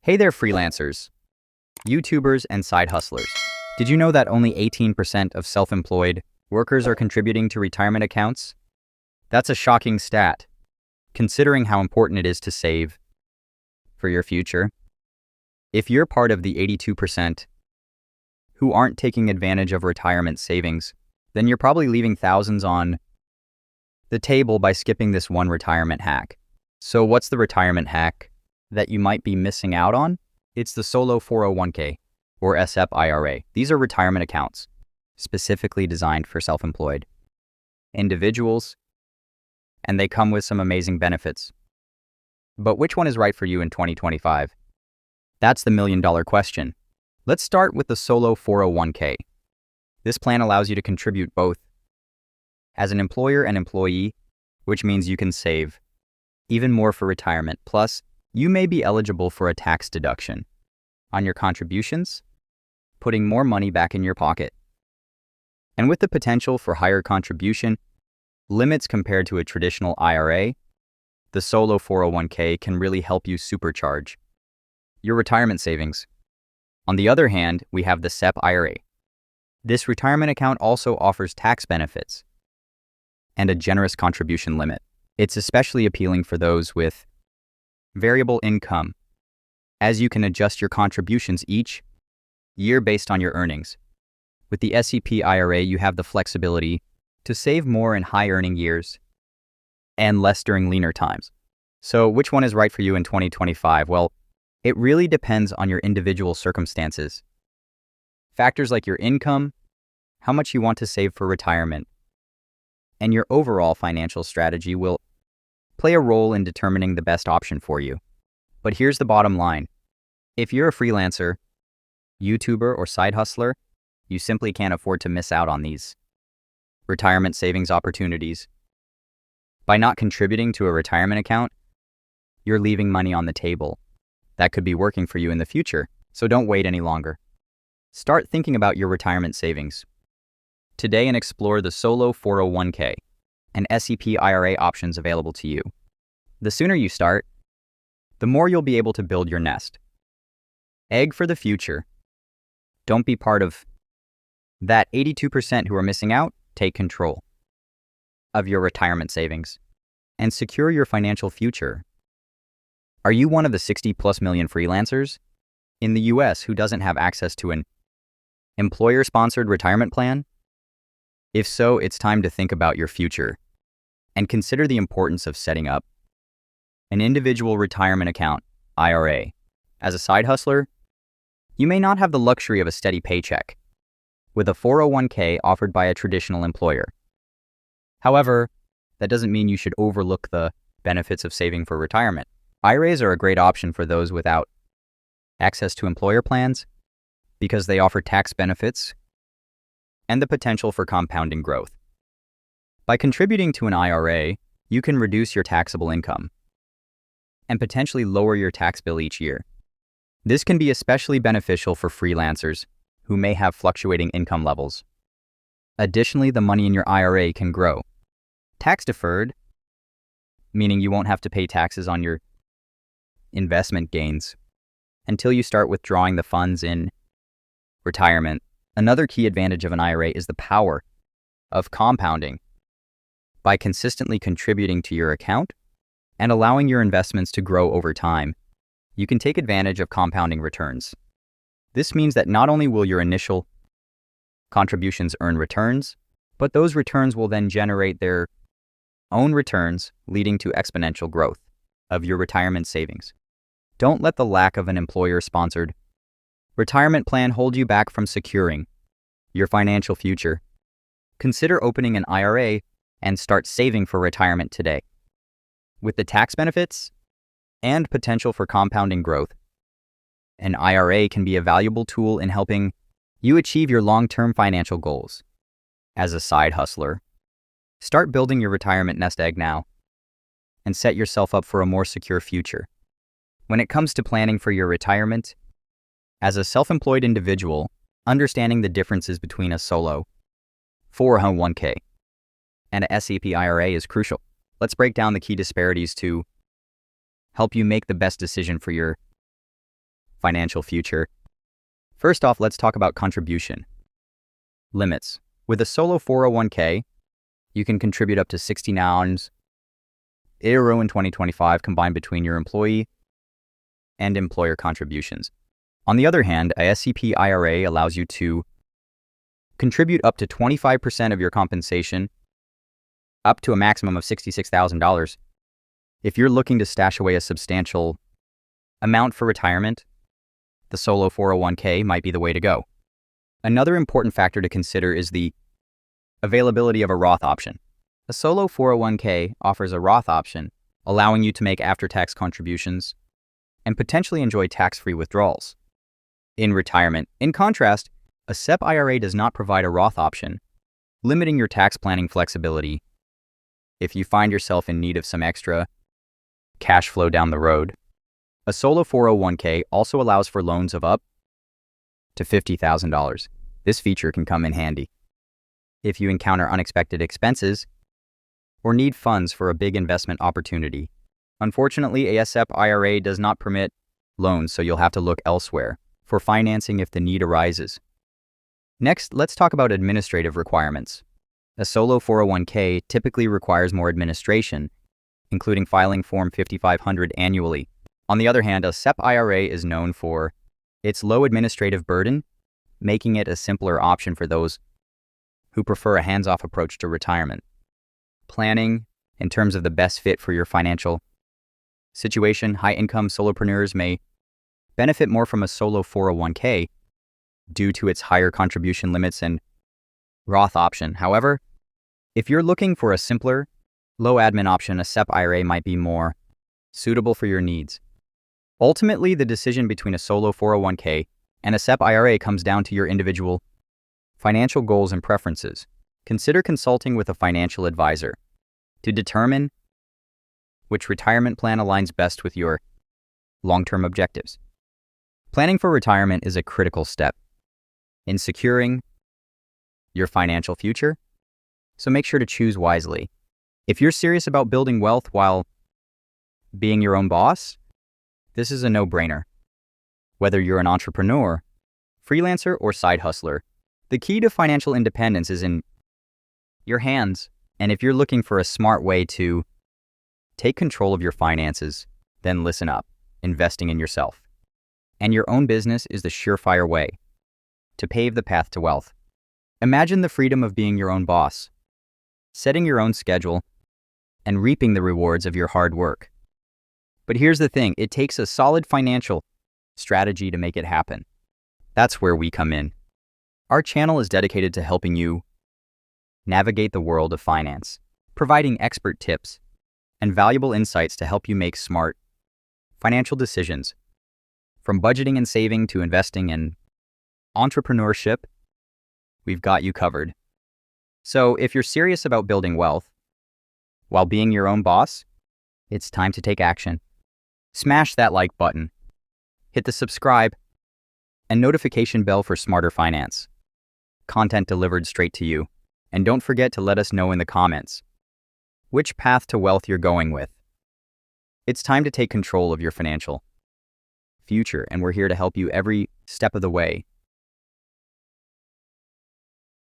Hey there, freelancers, YouTubers, and side hustlers. Did you know that only 18% of self-employed workers are contributing to retirement accounts? That's a shocking stat, considering how important it is to save for your future. If you're part of the 82% who aren't taking advantage of retirement savings, then you're probably leaving thousands on the table by skipping this one retirement hack. So what's the retirement hack that you might be missing out on? It's the solo 401k or SEP IRA. These are retirement accounts specifically designed for self-employed individuals, and they come with some amazing benefits. But which one is right for you in 2025? That's the million-dollar question. Let's start with the solo 401k. This plan allows you to contribute both as an employer and employee, which means you can save even more for retirement. Plus, you may be eligible for a tax deduction on your contributions, putting more money back in your pocket. And with the potential for higher contribution limits compared to a traditional IRA, the solo 401k can really help you supercharge your retirement savings. On the other hand, we have the SEP IRA. This retirement account also offers tax benefits and a generous contribution limit. It's especially appealing for those with variable income, as you can adjust your contributions each year based on your earnings. With the SEP IRA, you have the flexibility to save more in high-earning years and less during leaner times. So which one is right for you in 2025? Well, it really depends on your individual circumstances. Factors like your income, how much you want to save for retirement, and your overall financial strategy will play a role in determining the best option for you. But here's the bottom line. If you're a freelancer, YouTuber, or side hustler, you simply can't afford to miss out on these retirement savings opportunities. By not contributing to a retirement account, you're leaving money on the table that could be working for you in the future. So don't wait any longer. Start thinking about your retirement savings today and explore the solo 401k and SEP IRA options available to you. The sooner you start, the more you'll be able to build your nest egg for the future. Don't be part of that 82% who are missing out. Take control of your retirement savings and secure your financial future. Are you one of the 60+ million freelancers in the US who doesn't have access to an employer-sponsored retirement plan? If so, it's time to think about your future and consider the importance of setting up an individual retirement account, IRA. As a side hustler, you may not have the luxury of a steady paycheck with a 401k offered by a traditional employer. However, that doesn't mean you should overlook the benefits of saving for retirement. IRAs are a great option for those without access to employer plans because they offer tax benefits and the potential for compounding growth. By contributing to an IRA, you can reduce your taxable income and potentially lower your tax bill each year. This can be especially beneficial for freelancers who may have fluctuating income levels. Additionally, the money in your IRA can grow tax deferred, meaning you won't have to pay taxes on your investment gains until you start withdrawing the funds in retirement. Another key advantage of an IRA is the power of compounding. By consistently contributing to your account and allowing your investments to grow over time, you can take advantage of compounding returns. This means that not only will your initial contributions earn returns, but those returns will then generate their own returns, leading to exponential growth of your retirement savings. Don't let the lack of an employer-sponsored retirement plan hold you back from securing your financial future. Consider opening an IRA and start saving for retirement today. With the tax benefits and potential for compounding growth, an IRA can be a valuable tool in helping you achieve your long-term financial goals. As a side hustler, start building your retirement nest egg now and set yourself up for a more secure future. When it comes to planning for your retirement, as a self-employed individual, understanding the differences between a solo 401k and a SEP IRA is crucial. Let's break down the key disparities to help you make the best decision for your financial future. First off, let's talk about contribution limits. With a solo 401k, you can contribute up to 60 pounds euro in 2025 combined between your employee and employer contributions. On the other hand, a SEP IRA allows you to contribute up to 25% of your compensation, up to a maximum of $66,000. If you're looking to stash away a substantial amount for retirement, the solo 401k might be the way to go. Another important factor to consider is the availability of a Roth option. A solo 401k offers a Roth option, allowing you to make after-tax contributions and potentially enjoy tax-free withdrawals in retirement. In contrast, a SEP IRA does not provide a Roth option, limiting your tax planning flexibility if you find yourself in need of some extra cash flow down the road. A solo 401k also allows for loans of up to $50,000. This feature can come in handy if you encounter unexpected expenses or need funds for a big investment opportunity. Unfortunately, a SEP IRA does not permit loans, so you'll have to look elsewhere for financing if the need arises. Next, let's talk about administrative requirements. A solo 401k typically requires more administration, including filing Form 5500 annually. On the other hand, a SEP IRA is known for its low administrative burden, making it a simpler option for those who prefer a hands-off approach to retirement. Planning in terms of the best fit for your financial situation, high-income solopreneurs may benefit more from a solo 401k due to its higher contribution limits and Roth option. However, if you're looking for a simpler, low-admin option, a SEP IRA might be more suitable for your needs. Ultimately, the decision between a solo 401k and a SEP IRA comes down to your individual financial goals and preferences. Consider consulting with a financial advisor to determine which retirement plan aligns best with your long-term objectives. Planning for retirement is a critical step in securing your financial future, so make sure to choose wisely. If you're serious about building wealth while being your own boss, this is a no-brainer. Whether you're an entrepreneur, freelancer, or side hustler, the key to financial independence is in your hands. And if you're looking for a smart way to take control of your finances, then listen up. Investing in yourself and your own business is the surefire way to pave the path to wealth. Imagine the freedom of being your own boss, setting your own schedule, and reaping the rewards of your hard work. But here's the thing, it takes a solid financial strategy to make it happen. That's where we come in. Our channel is dedicated to helping you navigate the world of finance, providing expert tips and valuable insights to help you make smart financial decisions. From budgeting and saving to investing and entrepreneurship, we've got you covered. So if you're serious about building wealth while being your own boss, it's time to take action. Smash that like button, hit the subscribe and notification bell for smarter finance content delivered straight to you. And don't forget to let us know in the comments which path to wealth you're going with. It's time to take control of your financial future, and we're here to help you every step of the way.